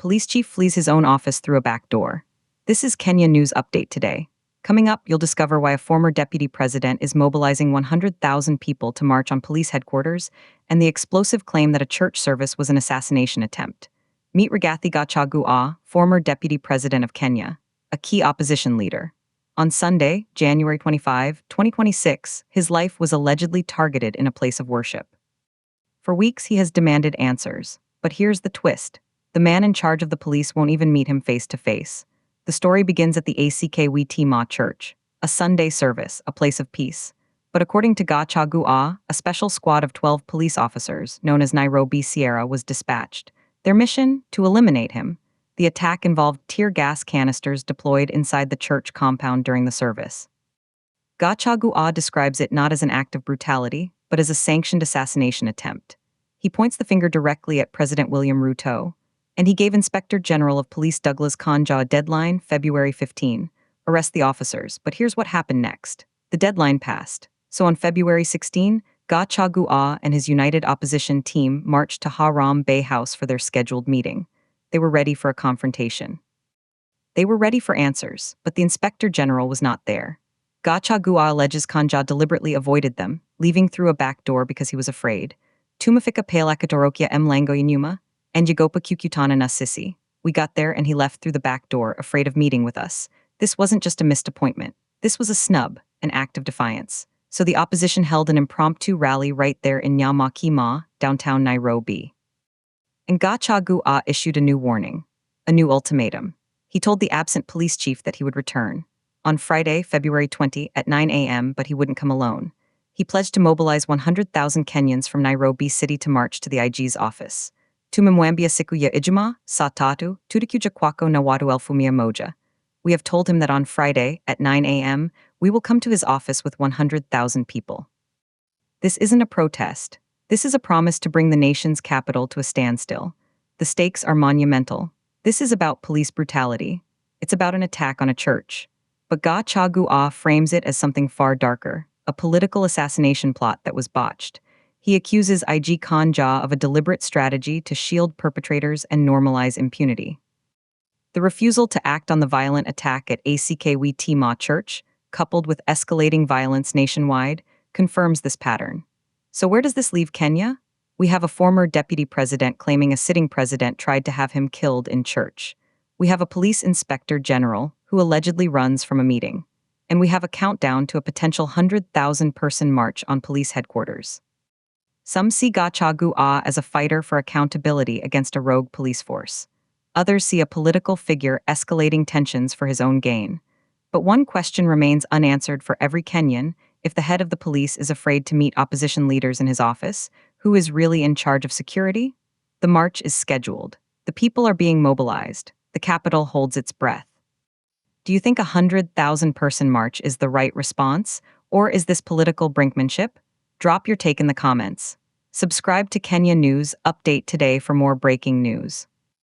police chief flees his own office through a back door. This is Kenya News Update today. Coming up, you'll discover why a former deputy president is mobilizing 100,000 people to march on police headquarters and the explosive claim that a church service was an assassination attempt. Meet Rigathi Gachagua, former deputy president of Kenya, a key opposition leader. On Sunday, January 25, 2026, his life was allegedly targeted in a place of worship. For weeks, he has demanded answers. But here's the twist. The man in charge of the police won't even meet him face to face. The story begins at the ACK Witima Church, a Sunday service, a place of peace. But according to Gachagua, a special squad of 12 police officers, known as Nairobi Sierra, was dispatched. Their mission? To eliminate him. The attack involved tear gas canisters deployed inside the church compound during the service. Gachagua describes it not as an act of brutality, but as a sanctioned assassination attempt. He points the finger directly at President William Ruto, and he gave Inspector General of Police Douglas Kanja a deadline, February 15. Arrest the officers. But here's what happened next. The deadline passed. So on February 16, Gachagua and his united opposition team marched to Haram Bay House for their scheduled meeting. They were ready for a confrontation. They were ready for answers, but the Inspector General was not there. Gachagua alleges Kanja deliberately avoided them, leaving through a back door because he was afraid. Tumefika akatorokea mlango nyuma, and kukutana na sisi. We got there and he left through the back door, afraid of meeting with us. This wasn't just a missed appointment. This was a snub, an act of defiance. So the opposition held an impromptu rally right there in nyuma, downtown Nairobi. And Gachagua issued a new warning, a new ultimatum. He told the absent police chief that he would return on Friday, February 20 at 9 a.m., but he wouldn't come alone. He pledged to mobilize 100,000 Kenyans from Nairobi City to march to the IG's office. Tumemwambia siku ya Ijumaa, saa tatu, tutakuja kwako na watu 1,100. We have told him that on Friday, at 9 a.m., we will come to his office with 100,000 people. This isn't a protest. This is a promise to bring the nation's capital to a standstill. The stakes are monumental. This is about police brutality. It's about an attack on a church. But Gachagua frames it as something far darker, a political assassination plot that was botched. He accuses IG Kanja of a deliberate strategy to shield perpetrators and normalize impunity. The refusal to act on the violent attack at ACK Witima Church, coupled with escalating violence nationwide, confirms this pattern. So where does this leave Kenya? We have a former deputy president claiming a sitting president tried to have him killed in church. We have a police inspector general who allegedly runs from a meeting. And we have a countdown to a potential 100,000-person march on police headquarters. Some see Gachagua as a fighter for accountability against a rogue police force. Others see a political figure escalating tensions for his own gain. But one question remains unanswered for every Kenyan: if the head of the police is afraid to meet opposition leaders in his office, who is really in charge of security? The march is scheduled. The people are being mobilized. The capital holds its breath. Do you think a 100,000-person march is the right response, or is this political brinkmanship? Drop your take in the comments. Subscribe to Kenya News Update today for more breaking news.